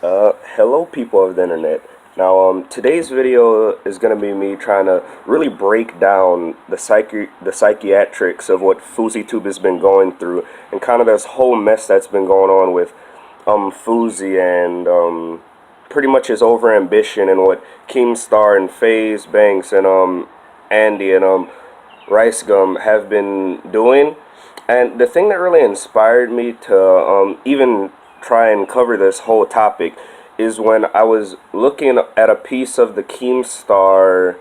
Hello people of the internet. Now, today's video is going to be me trying to really break down the psychiatrics of what FouseyTube has been going through, and kind of this whole mess that's been going on with, Fousey and, pretty much his overambition and what Keemstar and FaZe Banks and, Andy and, Rice Gum have been doing. And the thing that really inspired me to, even try and cover this whole topic is when I was looking at a piece of the Keemstar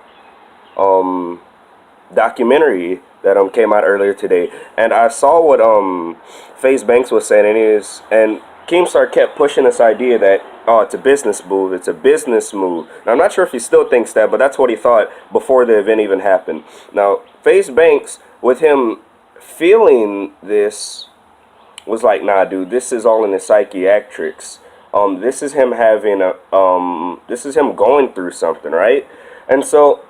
documentary that came out earlier today, and I saw what FaZe Banks was saying, and Keemstar kept pushing this idea that, oh, it's a business move, it's a business move. Now, I'm not sure if he still thinks that, but that's what he thought before the event even happened. Now, FaZe Banks, with him feeling this, was like, nah, dude, this is all in the psychiatrics. This is him having a, this is him going through something, right? And so,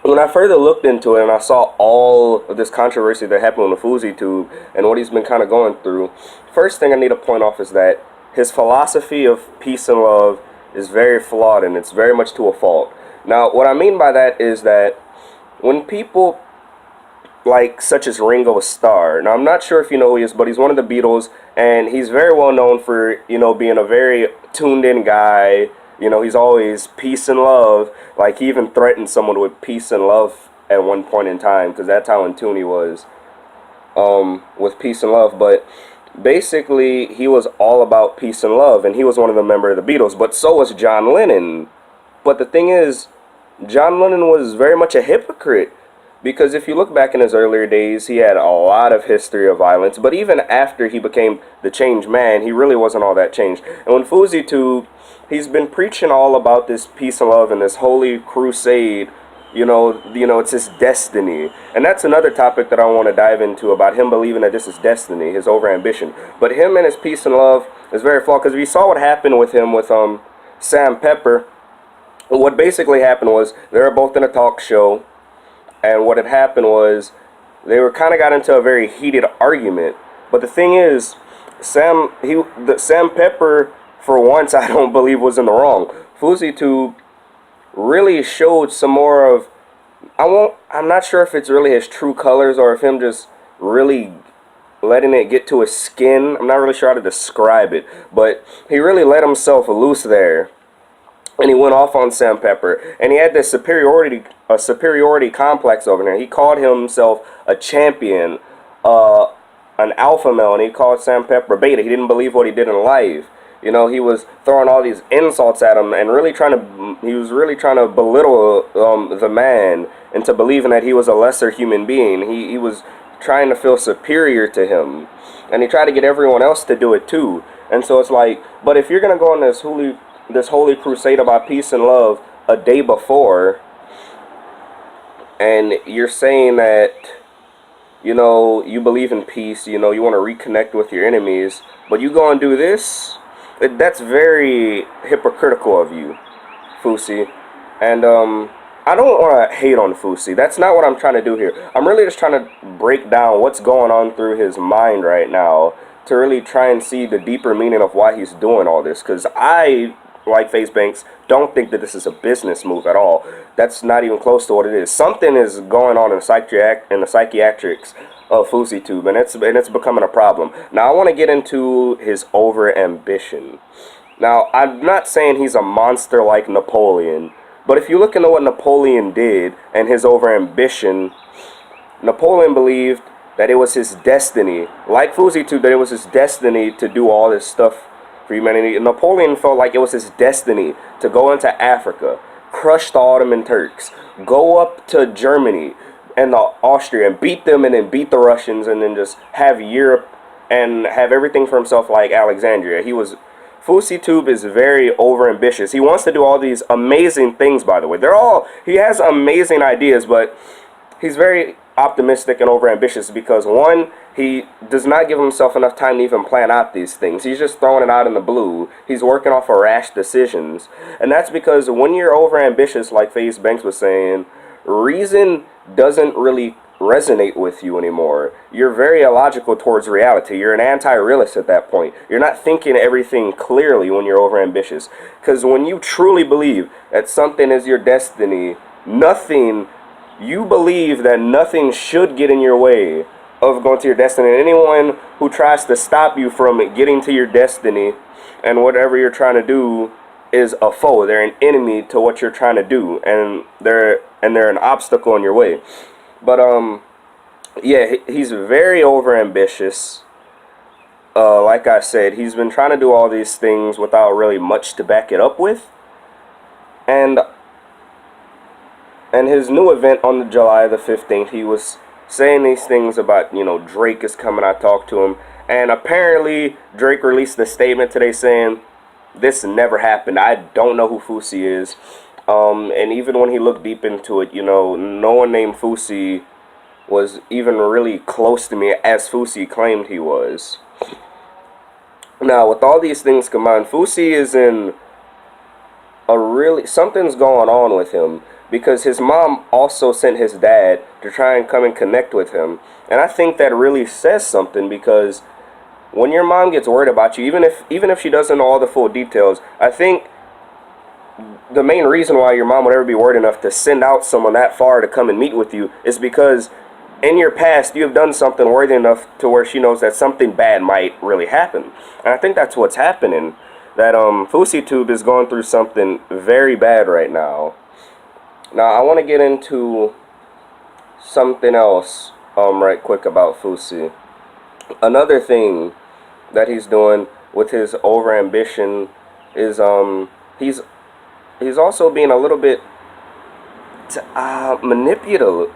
when I further looked into it and I saw all of this controversy that happened on the FouseyTube and what he's been kind of going through, first thing I need to point off is that his philosophy of peace and love is very flawed, and it's very much to a fault. Now, what I mean by that is that when people like such as Ringo Starr. Now, I'm not sure if you know who he is, but he's one of the Beatles, and he's very well known for, being a very tuned-in guy. He's always peace and love. Like, he even threatened someone with peace and love at one point in time, because that's how in tune he was with peace and love. But basically, he was all about peace and love, and he was one of the members of the Beatles, but so was John Lennon. But the thing is, John Lennon was very much a hypocrite. Because if you look back in his earlier days, he had a lot of history of violence. But even after he became the changed man, he really wasn't all that changed. And when FouseyTube, he's been preaching all about this peace and love and this holy crusade. It's his destiny. And that's another topic that I want to dive into, about him believing that this is destiny, his overambition. But him and his peace and love is very flawed. Because we saw what happened with him with Sam Pepper. What basically happened was they were both in a talk show. And what had happened was they were kind of got into a very heated argument. But the thing is, Sam Pepper, for once, I don't believe was in the wrong. FouseyTube really showed some more of, I'm not sure if it's really his true colors or if him just really letting it get to his skin. I'm not really sure how to describe it, but he really let himself loose there. And he went off on Sam Pepper, and he had this superiority complex over there. He called himself a champion, an alpha male, and he called Sam Pepper beta. He didn't believe what he did in life. He was throwing all these insults at him, and he was really trying to belittle the man into believing that he was a lesser human being. He was trying to feel superior to him, and he tried to get everyone else to do it too. And so it's like, but if you're gonna go on this holy crusade about peace and love a day before, and you're saying that you believe in peace, you want to reconnect with your enemies, but you go and do this, that's very hypocritical of you, Fousey. And I don't want to hate on Fousey. That's not what I'm trying to do here. I'm really just trying to break down what's going on through his mind right now, to really try and see the deeper meaning of why he's doing all this. Because I, like FaZe Banks, don't think that this is a business move at all. That's not even close to what it is. Something is going on in the psychiatrics of FouseyTube, and it's becoming a problem. Now, I want to get into his overambition. Now, I'm not saying he's a monster like Napoleon, but if you look into what Napoleon did and his overambition, Napoleon believed that it was his destiny, like FouseyTube, that it was his destiny to do all this stuff for humanity. Napoleon felt like it was his destiny to go into Africa, crush the Ottoman Turks, go up to Germany and Austria and beat them, and then beat the Russians, and then just have Europe and have everything for himself like Alexandria. FouseyTube is very overambitious. He wants to do all these amazing things, by the way. He has amazing ideas, but he's very optimistic and overambitious because, one, he does not give himself enough time to even plan out these things. He's just throwing it out in the blue. He's working off of rash decisions. And that's because when you're overambitious, like FaZe Banks was saying, reason doesn't really resonate with you anymore. You're very illogical towards reality. You're an anti-realist at that point. You're not thinking everything clearly when you're overambitious. Because when you truly believe that something is your destiny, you believe that nothing should get in your way of going to your destiny. And anyone who tries to stop you from getting to your destiny and whatever you're trying to do is a foe. They're an enemy to what you're trying to do, and they're an obstacle in your way. But yeah, he's very overambitious. Like I said, he's been trying to do all these things without really much to back it up with. And his new event on the July the 15th, he was saying these things about, Drake is coming. I talked to him, and apparently Drake released a statement today saying this never happened. I don't know who Fousey is. And even when he looked deep into it, no one named Fousey was even really close to me as Fousey claimed he was. Now, with all these things combined, Fousey is in something's going on with him, because his mom also sent his dad to try and come and connect with him. And I think that really says something, because when your mom gets worried about you, even if she doesn't know all the full details, I think the main reason why your mom would ever be worried enough to send out someone that far to come and meet with you is because in your past you have done something worthy enough to where she knows that something bad might really happen. And I think that's what's happening. That FouseyTube is going through something very bad right now. Now I want to get into something else right quick about Fousey. Another thing that he's doing with his overambition is he's also being a little bit manipulative.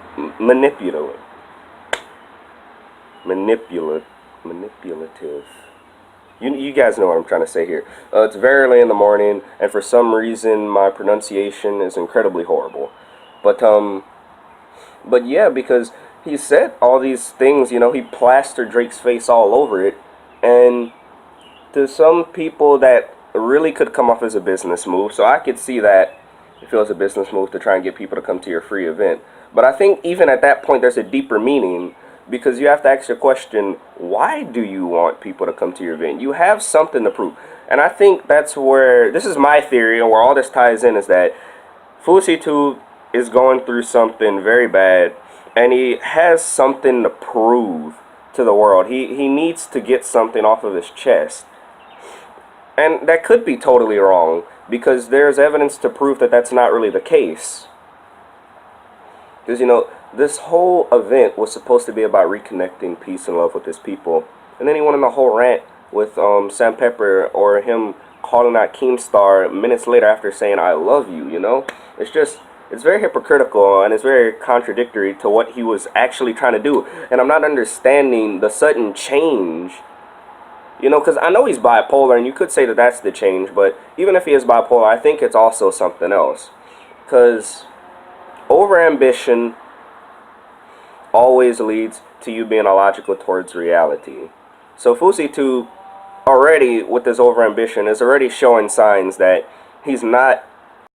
You guys know what I'm trying to say here. It's very early in the morning, and for some reason my pronunciation is incredibly horrible. But yeah, because he said all these things, he plastered Drake's face all over it, and to some people that really could come off as a business move. So I could see that if it was a business move to try and get people to come to your free event. But I think even at that point there's a deeper meaning, because you have to ask the question, why do you want people to come to your event? You have something to prove. And I think that's where, this is my theory, and where all this ties in, is that FouseyTube is going through something very bad, and he has something to prove to the world. He needs to get something off of his chest. And that could be totally wrong, because there's evidence to prove that that's not really the case. Because, this whole event was supposed to be about reconnecting peace and love with his people. And then he went on a whole rant with Sam Pepper, or him calling out Keemstar minutes later after saying, I love you, It's very hypocritical, and it's very contradictory to what he was actually trying to do. And I'm not understanding the sudden change. Because I know he's bipolar, and you could say that that's the change, but even if he is bipolar, I think it's also something else. Because overambition always leads to you being illogical towards reality. So FouseyTube, already with this overambition, is already showing signs that he's not